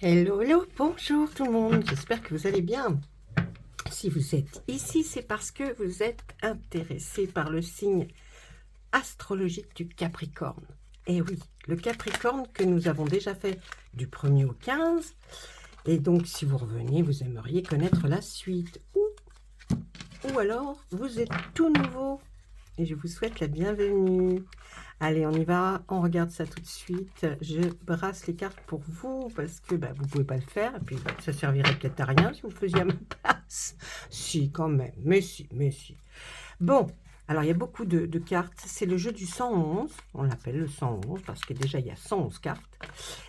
Hello, hello, bonjour tout le monde, j'espère que vous allez bien. Si vous êtes ici, c'est parce que vous êtes intéressé par le signe astrologique du Capricorne. Et oui, le Capricorne que nous avons déjà fait du 1er au 15. Et donc, si vous revenez, vous aimeriez connaître la suite. Ou alors, vous êtes tout nouveau et je vous souhaite la bienvenue. Allez, on y va, on regarde ça tout de suite. Je brasse les cartes pour vous parce que vous ne pouvez pas le faire. Et puis, ça servirait peut-être à rien si vous le faisiez à ma place. Si, quand même. Mais si, mais si. Bon, alors il y a beaucoup de cartes. C'est le jeu du 111. On l'appelle le 111 parce que déjà, il y a 111 cartes.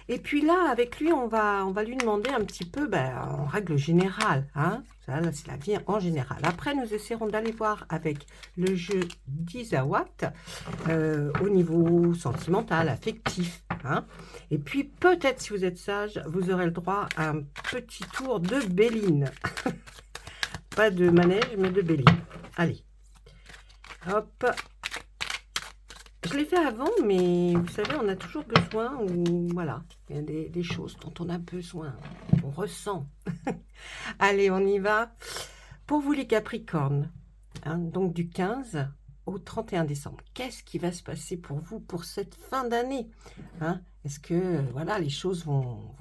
Et puis là, avec lui, on va lui demander un petit peu, en règle générale. Hein, ça, là, c'est la vie en général. Après, nous essaierons d'aller voir avec le jeu d'Isawat au niveau sentimental, affectif. Hein. Et puis, peut-être, si vous êtes sage, vous aurez le droit à un petit tour de Béline. Pas de manège, mais de Béline. Allez. Hop. Je l'ai fait avant, mais vous savez, on a toujours besoin, ou voilà, il y a des choses dont on a besoin, on ressent. Allez, on y va. Pour vous les Capricornes, hein, donc du 15 au 31 décembre, qu'est-ce qui va se passer pour vous pour cette fin d'année, hein? Est-ce que voilà, les choses vont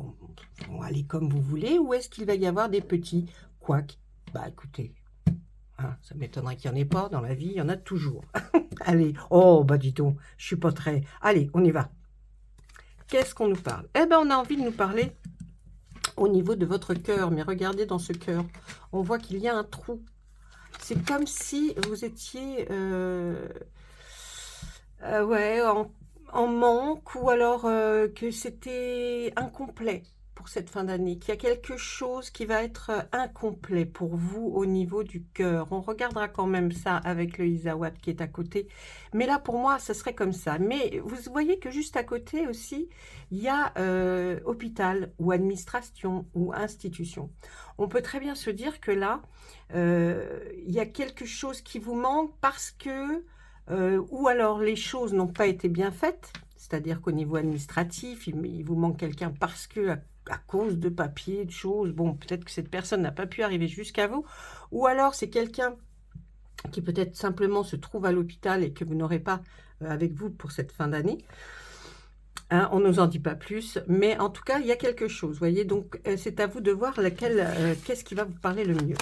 aller comme vous voulez, ou est-ce qu'il va y avoir des petits couacs? Écoutez, hein, ça m'étonnerait qu'il n'y en ait pas dans la vie, il y en a toujours. Allez, oh, dis donc, je suis pas très... Allez, on y va. Qu'est-ce qu'on nous parle? On a envie de nous parler au niveau de votre cœur. Mais regardez dans ce cœur, on voit qu'il y a un trou. C'est comme si vous étiez ouais, en manque, ou alors que c'était incomplet pour cette fin d'année, qu'il y a quelque chose qui va être incomplet pour vous au niveau du cœur. On regardera quand même ça avec le Isawat qui est à côté. Mais là, pour moi, ça serait comme ça. Mais vous voyez que juste à côté aussi, il y a hôpital ou administration ou institution. On peut très bien se dire que là, il y a quelque chose qui vous manque parce que ou alors les choses n'ont pas été bien faites, c'est-à-dire qu'au niveau administratif, il vous manque quelqu'un parce que à cause de papiers, de choses, bon, peut-être que cette personne n'a pas pu arriver jusqu'à vous, ou alors c'est quelqu'un qui peut-être simplement se trouve à l'hôpital et que vous n'aurez pas avec vous pour cette fin d'année. Hein, on ne nous en dit pas plus, mais en tout cas, il y a quelque chose, vous voyez, donc c'est à vous de voir qu'est-ce qui va vous parler le mieux.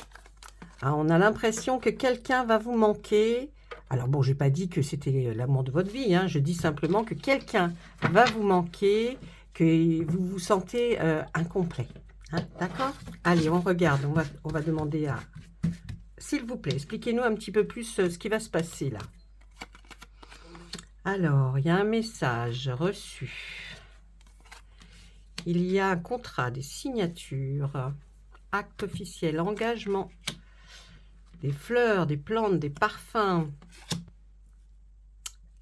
Hein, on a l'impression que quelqu'un va vous manquer. Alors bon, je n'ai pas dit que c'était l'amour de votre vie, hein, je dis simplement que quelqu'un va vous manquer, que vous vous sentez incomplet. Hein, d'accord? Allez, on regarde, on va demander à... S'il vous plaît, expliquez-nous un petit peu plus ce qui va se passer là. Alors, il y a un message reçu. Il y a un contrat, des signatures, acte officiel, engagement, des fleurs, des plantes, des parfums,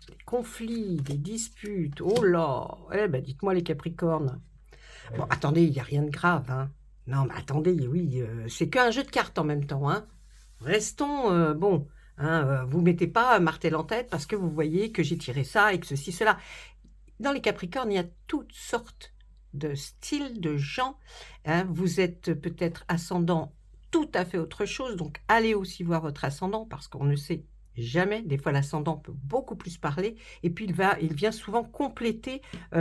des conflits, des disputes. Oh là! Dites-moi les Capricornes. Bon, attendez, il n'y a rien de grave, hein. Non, mais attendez, oui, c'est qu'un jeu de cartes en même temps, hein. Restons, bon, hein, vous mettez pas martel en tête parce que vous voyez que j'ai tiré ça et que ceci, cela. Dans les Capricornes, il y a toutes sortes de styles, de gens. Hein. Vous êtes peut-être ascendant tout à fait autre chose, donc allez aussi voir votre ascendant parce qu'on ne sait jamais. Des fois, l'ascendant peut beaucoup plus parler et puis il vient souvent compléter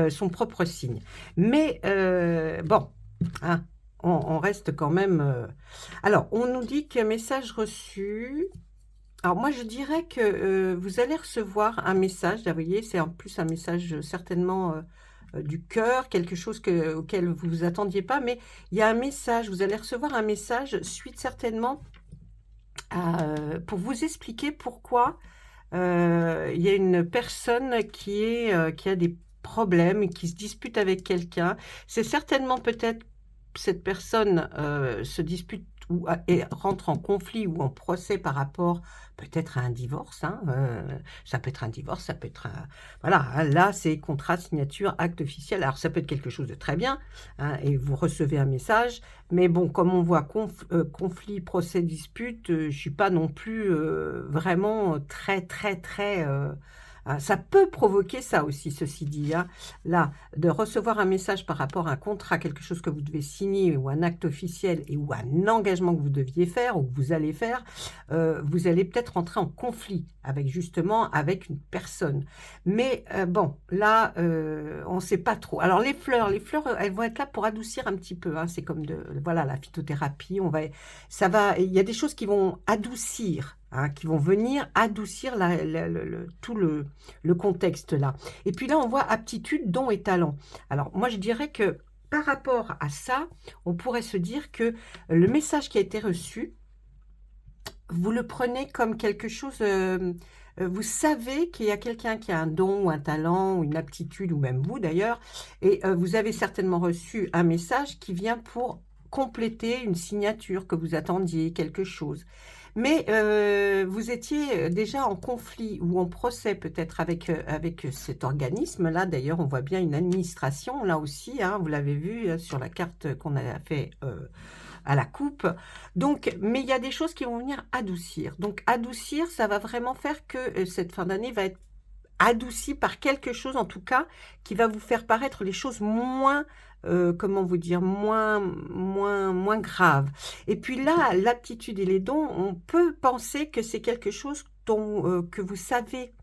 son propre signe. Mais bon, hein, on reste quand même... Alors, on nous dit qu'un message reçu... Alors moi, je dirais que vous allez recevoir un message, vous voyez, c'est en plus un message certainement du cœur, quelque chose auquel vous ne vous attendiez pas, mais il y a un message, vous allez recevoir un message suite certainement pour vous expliquer pourquoi il y a une personne qui a des problèmes, qui se dispute avec quelqu'un. C'est certainement peut-être cette personne se dispute ou rentre en conflit ou en procès par rapport peut-être à un divorce. Hein, ça peut être un divorce, ça peut être un... Voilà, hein, là, c'est contrat, signature, acte officiel. Alors, ça peut être quelque chose de très bien, hein, et vous recevez un message. Mais bon, comme on voit conflit, procès, dispute, je ne suis pas non plus vraiment très Hein. Ça peut provoquer ça aussi, ceci dit. Hein. Là, de recevoir un message par rapport à un contrat, quelque chose que vous devez signer ou un acte officiel ou un engagement que vous deviez faire ou que vous allez faire, vous allez peut-être entrer en conflit avec justement avec une personne. Mais bon, là, on ne sait pas trop. Alors les fleurs, elles vont être là pour adoucir un petit peu. Hein. C'est comme voilà, la phytothérapie. Il y a des choses qui vont adoucir. Hein, qui vont venir adoucir tout le contexte là. Et puis là, on voit aptitude, don et talent. Alors moi, je dirais que par rapport à ça, on pourrait se dire que le message qui a été reçu, vous le prenez comme quelque chose... vous savez qu'il y a quelqu'un qui a un don ou un talent ou une aptitude, ou même vous d'ailleurs, et vous avez certainement reçu un message qui vient pour compléter une signature que vous attendiez, quelque chose. Mais vous étiez déjà en conflit ou en procès peut-être avec cet organisme-là. D'ailleurs, on voit bien une administration, là aussi, hein, vous l'avez vu sur la carte qu'on a fait à la coupe. Donc, mais il y a des choses qui vont venir adoucir. Donc, adoucir, ça va vraiment faire que cette fin d'année va être adoucie par quelque chose, en tout cas, qui va vous faire paraître les choses moins, comment vous dire, moins graves. Et puis là, l'aptitude et les dons, on peut penser que c'est quelque chose que vous savez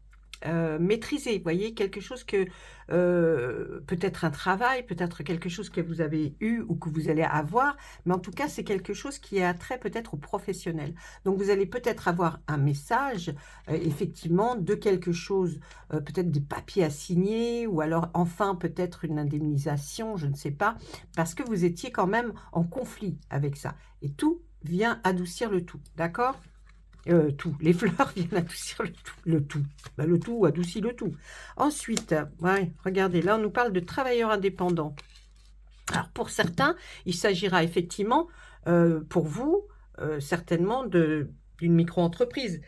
maîtriser, vous voyez, quelque chose que, peut-être un travail, peut-être quelque chose que vous avez eu ou que vous allez avoir, mais en tout cas, c'est quelque chose qui a trait peut-être au professionnel. Donc, vous allez peut-être avoir un message, effectivement, de quelque chose, peut-être des papiers à signer, ou alors, enfin, peut-être une indemnisation, je ne sais pas, parce que vous étiez quand même en conflit avec ça. Et tout vient adoucir le tout, d'accord ? Tout. Les fleurs viennent adoucir le tout. Le tout adoucit le tout. Ensuite, ouais, regardez, là, on nous parle de travailleurs indépendants. Alors, pour certains, il s'agira effectivement, pour vous, certainement d'une micro-entreprise.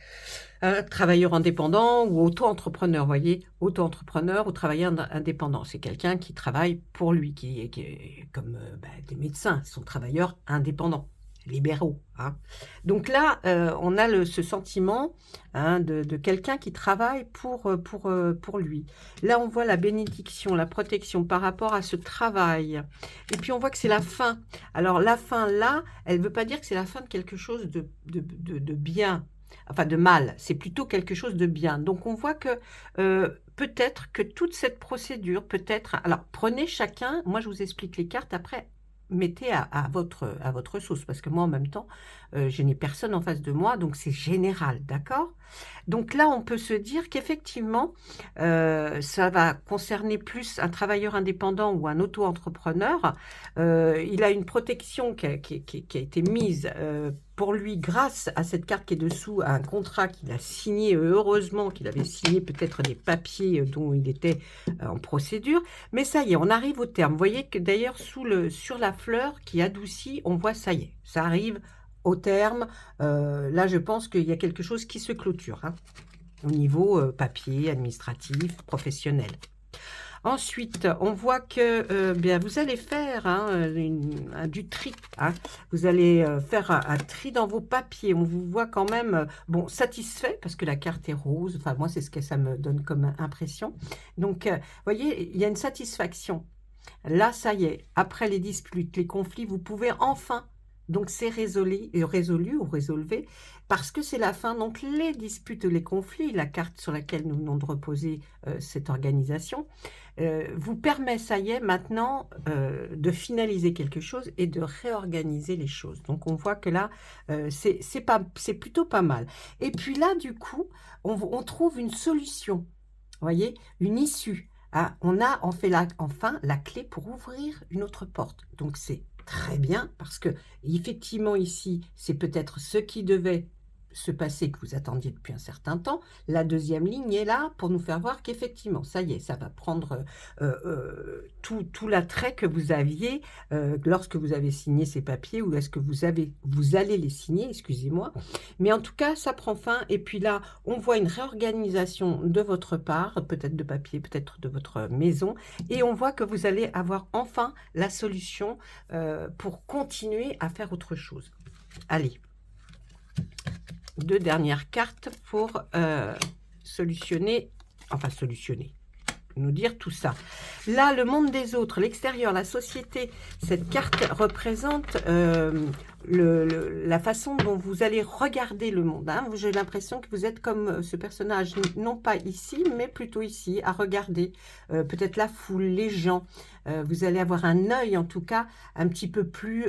Travailleur indépendant ou auto-entrepreneur, voyez, auto-entrepreneur ou travailleur indépendant. C'est quelqu'un qui travaille pour lui, qui est comme des médecins, sont travailleurs indépendants. Libéraux. Hein. Donc là, on a ce sentiment hein, de quelqu'un qui travaille pour lui. Là, on voit la bénédiction, la protection par rapport à ce travail. Et puis, on voit que c'est la fin. Alors, la fin, là, elle ne veut pas dire que c'est la fin de quelque chose de bien, enfin de mal. C'est plutôt quelque chose de bien. Donc, on voit que peut-être que toute cette procédure, peut-être... Alors, prenez chacun, moi, je vous explique les cartes après, mettez à votre sauce, parce que moi, en même temps, je n'ai personne en face de moi, donc c'est général, d'accord? Donc là, on peut se dire qu'effectivement, ça va concerner plus un travailleur indépendant ou un auto-entrepreneur. Il a une protection qui a été mise pour lui grâce à cette carte qui est dessous, à un contrat qu'il a signé, heureusement qu'il avait signé peut-être des papiers dont il était en procédure. Mais ça y est, on arrive au terme. Vous voyez que d'ailleurs, sur la fleur qui adoucit, on voit ça y est, ça arrive au terme. Là, je pense qu'il y a quelque chose qui se clôture hein, au niveau papier, administratif, professionnel. Ensuite, on voit que bien, vous allez faire hein, du tri. Hein. Vous allez faire un tri dans vos papiers. On vous voit quand même bon, satisfait parce que la carte est rose. Enfin, moi, c'est ce que ça me donne comme impression. Donc, vous voyez, il y a une satisfaction. Là, ça y est, après les disputes, les conflits, vous pouvez enfin... Donc, c'est résolu ou résolvé parce que c'est la fin. Donc, les disputes, les conflits, la carte sur laquelle nous venons de reposer cette organisation, vous permet, ça y est, maintenant, de finaliser quelque chose et de réorganiser les choses. Donc, on voit que là, c'est plutôt pas mal. Et puis là, du coup, on trouve une solution, vous voyez, une issue. Ah, on a enfin la clé pour ouvrir une autre porte. Donc, c'est très bien parce que effectivement ici, c'est peut-être ce qui devait se passer que vous attendiez depuis un certain temps. La deuxième ligne est là pour nous faire voir qu'effectivement, ça y est, ça va prendre tout l'attrait que vous aviez lorsque vous avez signé ces papiers ou est-ce que vous allez les signer, excusez-moi. Mais en tout cas, ça prend fin. Et puis là, on voit une réorganisation de votre part, peut-être de papier, peut-être de votre maison. Et on voit que vous allez avoir enfin la solution pour continuer à faire autre chose. Allez. 2 dernières cartes pour solutionner enfin solutionner, nous dire tout ça. Là, le monde des autres, l'extérieur, la société, cette carte représente la façon dont vous allez regarder le monde. Hein. J'ai l'impression que vous êtes comme ce personnage, non pas ici, mais plutôt ici, à regarder peut-être la foule, les gens. Vous allez avoir un œil, en tout cas, un petit peu plus...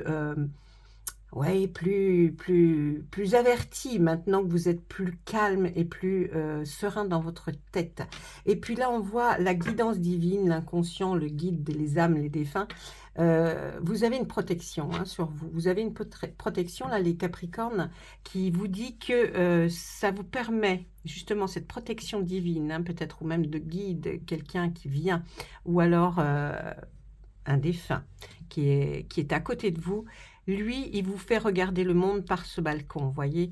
ouais, plus averti maintenant que vous êtes plus calme et plus serein dans votre tête. Et puis là, on voit la guidance divine, l'inconscient, le guide, les âmes, les défunts. Vous avez une protection hein, sur vous. Vous avez une protection, là, les Capricornes, qui vous dit que ça vous permet, justement, cette protection divine, hein, peut-être, ou même de guide, quelqu'un qui vient, ou alors un défunt qui est à côté de vous. Lui, il vous fait regarder le monde par ce balcon, vous voyez,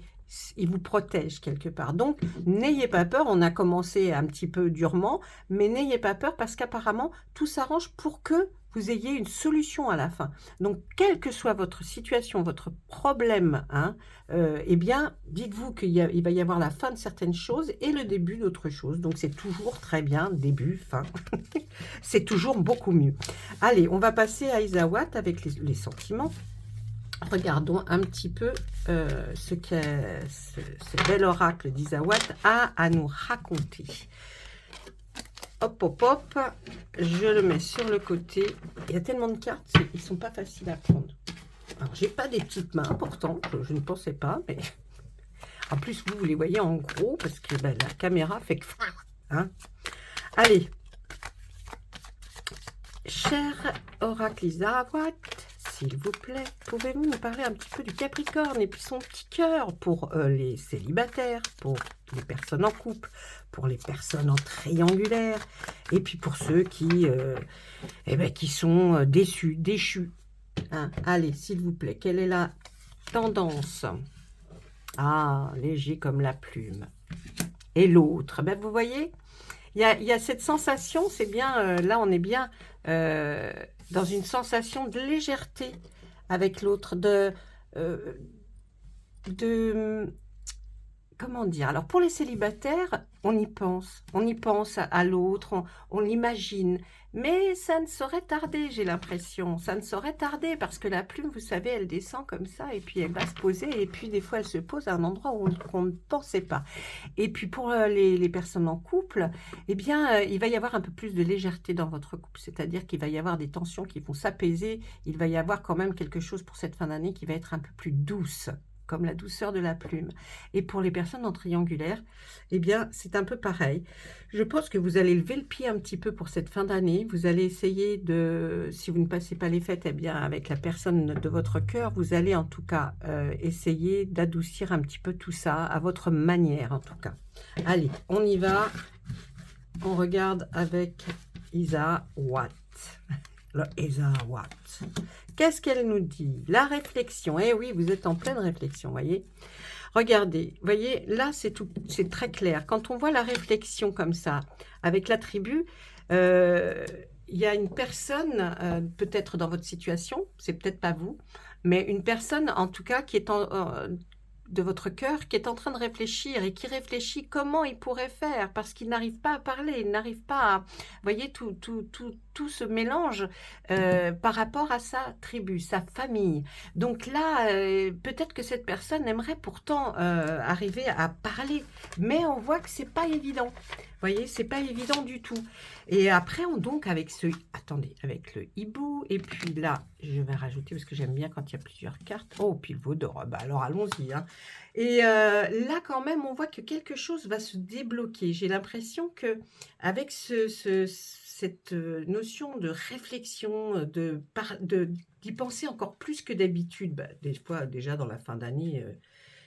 il vous protège quelque part. Donc, n'ayez pas peur, on a commencé un petit peu durement, mais n'ayez pas peur parce qu'apparemment, tout s'arrange pour que vous ayez une solution à la fin. Donc, quelle que soit votre situation, votre problème, hein, eh bien, dites-vous qu'il va y avoir la fin de certaines choses et le début d'autres choses. Donc, c'est toujours très bien, début, fin. C'est toujours beaucoup mieux. Allez, on va passer à Isawat avec les sentiments. Regardons un petit peu ce que ce bel oracle d'Isawat a à nous raconter. Hop, hop, hop, je le mets sur le côté. Il y a tellement de cartes, ils ne sont pas faciles à prendre. Alors, j'ai pas des petites mains, pourtant, je ne pensais pas, mais... En plus, vous les voyez en gros, parce que ben, la caméra fait que... Hein. Allez. Cher oracle Isawat, s'il vous plaît, pouvez-vous nous parler un petit peu du Capricorne et puis son petit cœur pour les célibataires, pour les personnes en couple, pour les personnes en triangulaire, et puis pour ceux qui sont déchus. Hein, allez, s'il vous plaît, quelle est la tendance? Ah, léger comme la plume. Et l'autre, ben vous voyez, il y a cette sensation, c'est bien, là on est bien dans une sensation de légèreté avec l'autre, comment dire? Alors pour les célibataires, on y pense à l'autre, on l'imagine, mais ça ne saurait tarder, j'ai l'impression, ça ne saurait tarder, parce que la plume, vous savez, elle descend comme ça, et puis elle va se poser, et puis des fois elle se pose à un endroit où on ne pensait pas. Et puis pour les personnes en couple, eh bien, il va y avoir un peu plus de légèreté dans votre couple, c'est-à-dire qu'il va y avoir des tensions qui vont s'apaiser, il va y avoir quand même quelque chose pour cette fin d'année qui va être un peu plus douce, comme la douceur de la plume. Et pour les personnes en triangulaire, eh bien, c'est un peu pareil. Je pense que vous allez lever le pied un petit peu pour cette fin d'année. Vous allez essayer de, si vous ne passez pas les fêtes, eh bien, avec la personne de votre cœur, vous allez en tout cas essayer d'adoucir un petit peu tout ça, à votre manière en tout cas. Allez, on y va. On regarde avec Isawat. Le Isawat. Qu'est-ce qu'elle nous dit? La réflexion. Eh oui, vous êtes en pleine réflexion, voyez. Regardez, voyez, là, c'est très clair. Quand on voit la réflexion comme ça, avec la tribu, il y a une personne, peut-être dans votre situation, c'est peut-être pas vous, mais une personne, en tout cas, qui est de votre cœur, qui est en train de réfléchir et qui réfléchit comment il pourrait faire, parce qu'il n'arrive pas à parler, il n'arrive pas à... Vous voyez, tout se mélange par rapport à sa tribu, sa famille. Donc là, peut-être que cette personne aimerait pourtant arriver à parler, mais on voit que c'est pas évident. Vous voyez, c'est pas évident du tout. Et après, donc, avec avec le hibou, et puis là, je vais rajouter, parce que j'aime bien quand il y a plusieurs cartes. Oh, puis le veau d'or, bah alors allons-y. Hein. Et là, quand même, on voit que quelque chose va se débloquer. J'ai l'impression que avec cette notion de réflexion, d'y penser encore plus que d'habitude, bah, des fois, déjà dans la fin d'année...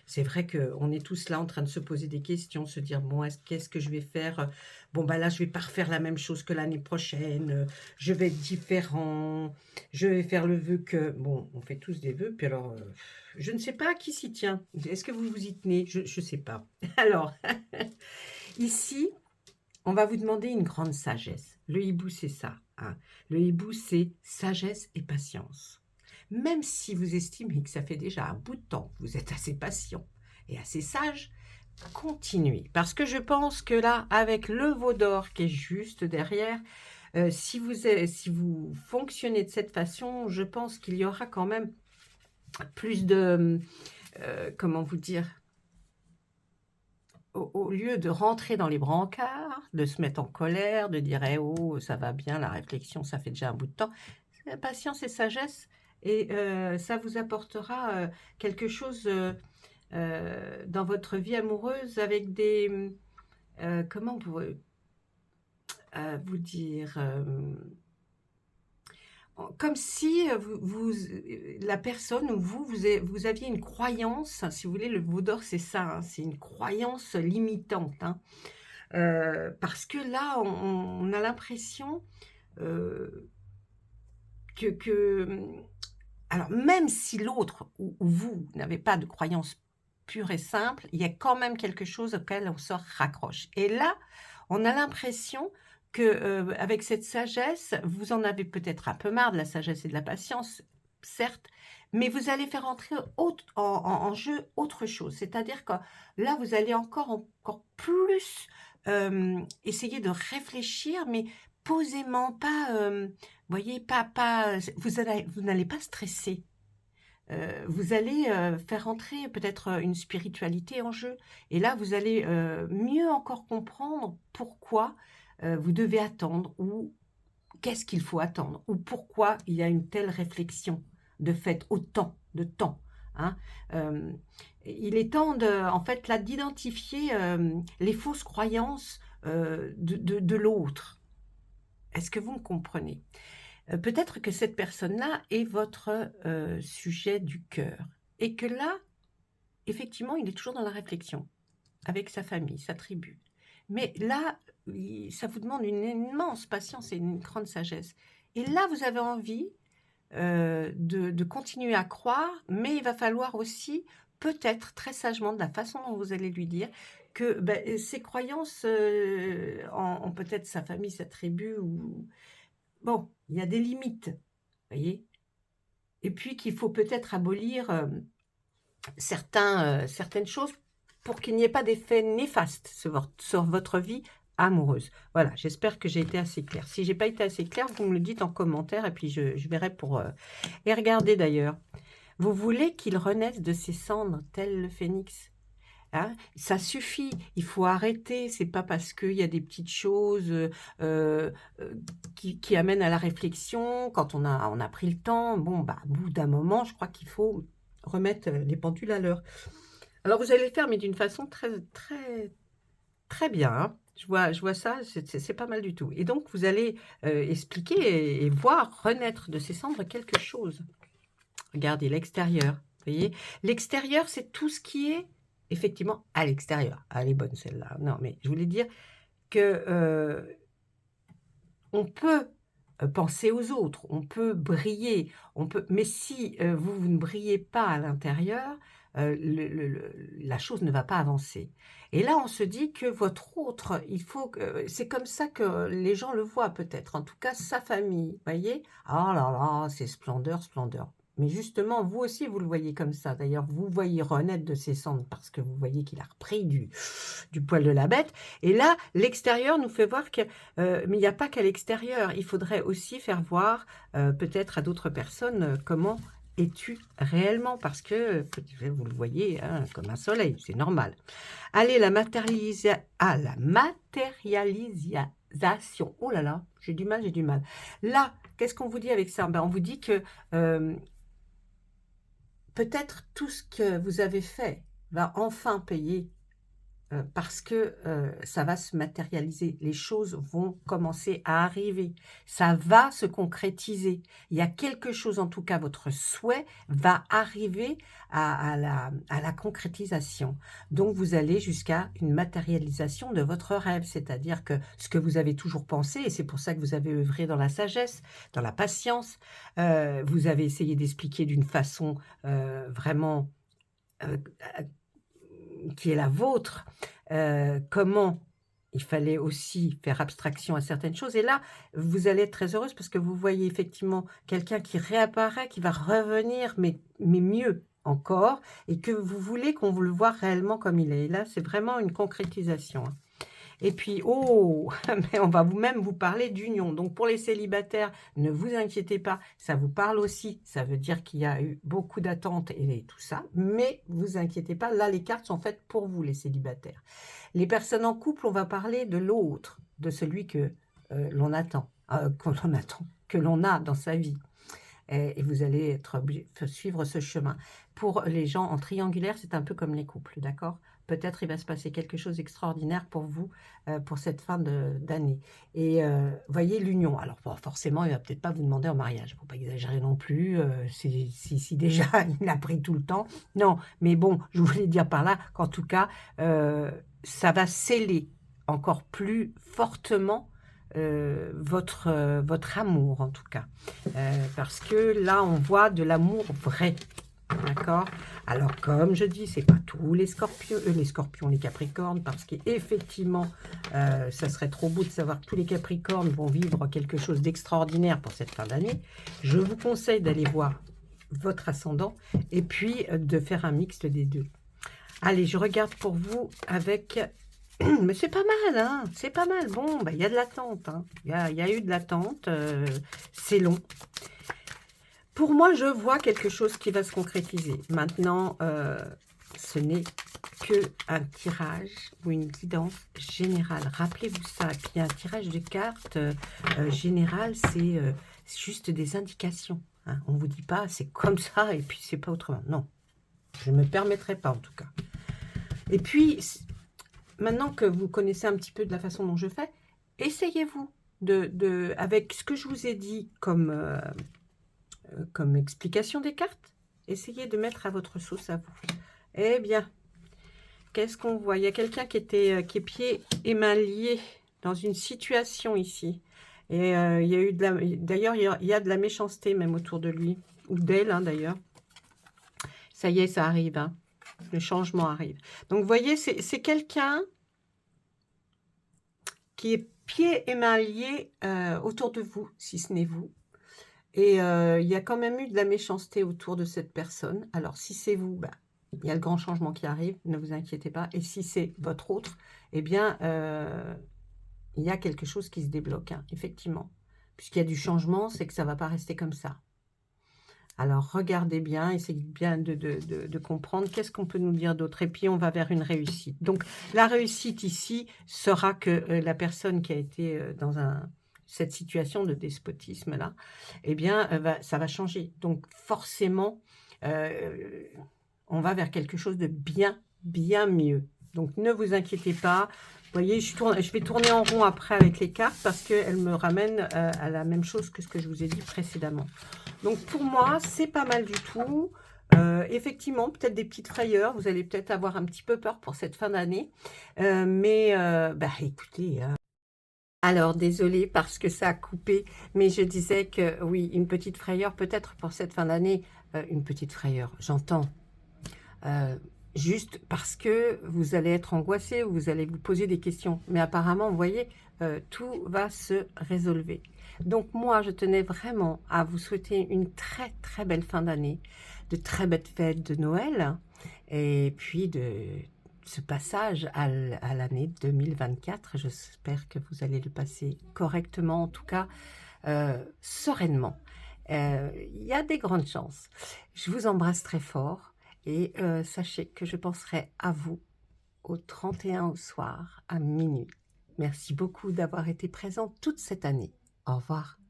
c'est vrai qu'on est tous là en train de se poser des questions, se dire, bon, qu'est-ce que je vais faire? Bon, bah là, je vais pas refaire la même chose que l'année prochaine, je vais être différent, je vais faire le vœu que... Bon, on fait tous des vœux, puis alors, je ne sais pas qui s'y tient. Est-ce que vous vous y tenez? Je ne sais pas. Alors, ici, on va vous demander une grande sagesse. Le hibou, c'est ça. Hein. Le hibou, c'est sagesse et patience. Même si vous estimez que ça fait déjà un bout de temps que vous êtes assez patient et assez sage, continuer. Parce que je pense que là, avec le veau d'or qui est juste derrière, si vous fonctionnez de cette façon, je pense qu'il y aura quand même plus de, comment vous dire, au lieu de rentrer dans les brancards, de se mettre en colère, de dire eh oh, ça va bien, la réflexion, ça fait déjà un bout de temps, patience et sagesse, et ça vous apportera quelque chose dans votre vie amoureuse avec des, comment vous dire, comme si la personne ou vous aviez une croyance, si vous voulez, le veau d'or, c'est ça, hein, c'est une croyance limitante, hein. Parce que là, on a l'impression que, alors même si l'autre ou vous n'avez pas de croyance pure et simple, il y a quand même quelque chose auquel on se raccroche. Et là, on a l'impression que, avec cette sagesse, vous en avez peut-être un peu marre de la sagesse et de la patience, certes, mais vous allez faire entrer en jeu autre chose. C'est-à-dire que là, vous allez encore plus essayer de réfléchir, mais posément, pas, voyez, vous n'allez pas stresser. Vous allez faire entrer peut-être une spiritualité en jeu. Et là, vous allez mieux encore comprendre pourquoi vous devez attendre ou qu'est-ce qu'il faut attendre ou pourquoi il y a une telle réflexion de fait autant de temps. Hein. Euh, il est temps en fait là d'identifier les fausses croyances de l'autre. Est-ce que vous me comprenez? Peut-être que cette personne-là est votre sujet du cœur et que là, effectivement, il est toujours dans la réflexion avec sa famille, sa tribu. Mais là, ça vous demande une immense patience et une grande sagesse. Et là, vous avez envie de continuer à croire, mais il va falloir aussi, peut-être très sagement, de la façon dont vous allez lui dire, que ses croyances en peut-être sa famille, sa tribu, ou bon, il y a des limites, voyez. Et puis qu'il faut peut-être abolir certaines choses pour qu'il n'y ait pas d'effet néfaste sur votre vie amoureuse. Voilà, j'espère que j'ai été assez claire. Si j'ai pas été assez claire, vous me le dites en commentaire et puis je verrai pour... Et regardez d'ailleurs, vous voulez qu'il renaisse de ses cendres tel le phénix? Hein, ça suffit, il faut arrêter. C'est pas parce qu'il y a des petites choses qui amènent à la réflexion, quand on a pris le temps, bon, bah, au bout d'un moment, je crois qu'il faut remettre les pendules à l'heure. Alors, vous allez le faire, mais d'une façon très, très, très bien. Hein. Je vois ça, c'est pas mal du tout. Et donc, vous allez expliquer et voir renaître de ses cendres quelque chose. Regardez l'extérieur. Vous voyez, l'extérieur, c'est tout ce qui est effectivement à l'extérieur. Ah, elle est bonne celle-là. Non, mais je voulais dire que on peut penser aux autres, on peut briller, mais si vous ne brillez pas à l'intérieur, la chose ne va pas avancer. Et là, on se dit que votre autre, c'est comme ça que les gens le voient peut-être, en tout cas sa famille, voyez? Ah là là, c'est splendeur, splendeur. Mais justement, vous aussi, vous le voyez comme ça. D'ailleurs, vous voyez renaître de ses cendres parce que vous voyez qu'il a repris du poil de la bête. Et là, l'extérieur nous fait voir que mais il n'y a pas qu'à l'extérieur. Il faudrait aussi faire voir peut-être à d'autres personnes comment es-tu réellement, parce que vous le voyez hein, comme un soleil, c'est normal. Allez, la matérialisation. Oh là là, j'ai du mal, j'ai du mal. Là, qu'est-ce qu'on vous dit avec ça? On vous dit que peut-être tout ce que vous avez fait va enfin payer parce que ça va se matérialiser. Les choses vont commencer à arriver. Ça va se concrétiser. Il y a quelque chose, en tout cas, votre souhait va arriver à la concrétisation. Donc, vous allez jusqu'à une matérialisation de votre rêve, c'est-à-dire que ce que vous avez toujours pensé, et c'est pour ça que vous avez œuvré dans la sagesse, dans la patience, vous avez essayé d'expliquer d'une façon vraiment qui est la vôtre, comment il fallait aussi faire abstraction à certaines choses. Et là, vous allez être très heureuse parce que vous voyez effectivement quelqu'un qui réapparaît, qui va revenir, mais mieux. encore et que vous voulez qu'on vous le voit réellement comme il est. Et là, c'est vraiment une concrétisation, hein. Et puis, oh, mais on va même vous parler d'union. Donc, pour les célibataires, ne vous inquiétez pas, ça vous parle aussi. Ça veut dire qu'il y a eu beaucoup d'attentes et tout ça. Mais vous inquiétez pas, là, les cartes sont faites pour vous, les célibataires. Les personnes en couple, on va parler de l'autre, de celui que l'on attend, que l'on a dans sa vie. Et vous allez être obligé de suivre ce chemin. Pour les gens en triangulaire, c'est un peu comme les couples, d'accord? Peut-être il va se passer quelque chose d'extraordinaire pour vous pour cette fin d'année. Et voyez l'union. Alors bon, forcément, il ne va peut-être pas vous demander en mariage. Il ne faut pas exagérer non plus. Si déjà il a pris tout le temps. Non, mais bon, je voulais dire par là qu'en tout cas, ça va sceller encore plus fortement votre amour en tout cas. Parce que là, on voit de l'amour vrai. D'accord? Alors, comme je dis, c'est pas tous les scorpions, les capricornes, parce qu'effectivement, ça serait trop beau de savoir que tous les capricornes vont vivre quelque chose d'extraordinaire pour cette fin d'année. Je vous conseille d'aller voir votre ascendant et puis de faire un mixte des deux. Allez, je regarde pour vous avec... Mais c'est pas mal, hein? C'est pas mal. Bon, bah, y a de l'attente, hein. Il y a eu de l'attente. C'est long. Pour moi, je vois quelque chose qui va se concrétiser. Maintenant, ce n'est qu'un tirage ou une guidance générale. Rappelez-vous ça. Et puis, un tirage de cartes général, c'est juste des indications, hein. On ne vous dit pas, c'est comme ça et puis c'est pas autrement. Non, je ne me permettrai pas en tout cas. Et puis, maintenant que vous connaissez un petit peu de la façon dont je fais, essayez-vous avec ce que je vous ai dit comme explication des cartes, essayez de mettre à votre sauce à vous. Eh bien, qu'est-ce qu'on voit? Il y a quelqu'un qui est pieds et mains liés dans une situation ici. Et il y a eu d'ailleurs, il y a de la méchanceté même autour de lui, ou d'elle, hein, d'ailleurs. Ça y est, ça arrive, hein. Le changement arrive. Donc, vous voyez, c'est quelqu'un qui est pieds et mains liés autour de vous, si ce n'est vous. Et il y a quand même eu de la méchanceté autour de cette personne. Alors, si c'est vous, bah, il y a le grand changement qui arrive, ne vous inquiétez pas. Et si c'est votre autre, eh bien, il y a quelque chose qui se débloque, hein, effectivement. Puisqu'il y a du changement, c'est que ça ne va pas rester comme ça. Alors, regardez bien, essayez bien de comprendre qu'est-ce qu'on peut nous dire d'autre. Et puis, on va vers une réussite. Donc, la réussite ici sera que la personne qui a été dans cette situation de despotisme-là, eh bien, ça va changer. Donc, forcément, on va vers quelque chose de bien, bien mieux. Donc, ne vous inquiétez pas. Vous voyez, je vais tourner en rond après avec les cartes parce qu'elles me ramènent à la même chose que ce que je vous ai dit précédemment. Donc, pour moi, c'est pas mal du tout. Effectivement, peut-être des petites frayeurs. Vous allez peut-être avoir un petit peu peur pour cette fin d'année. Mais, écoutez... Alors, désolée parce que ça a coupé, mais je disais que oui, une petite frayeur peut-être pour cette fin d'année. Une petite frayeur, j'entends. Juste parce que vous allez être angoissé ou vous allez vous poser des questions. Mais apparemment, vous voyez, tout va se résolver. Donc moi, je tenais vraiment à vous souhaiter une très très belle fin d'année, de très belles fêtes de Noël et puis de ce passage à l'année 2024. J'espère que vous allez le passer correctement, en tout cas sereinement. Il y a des grandes chances. Je vous embrasse très fort. Et sachez que je penserai à vous au 31 au soir, à minuit. Merci beaucoup d'avoir été présent toute cette année. Au revoir.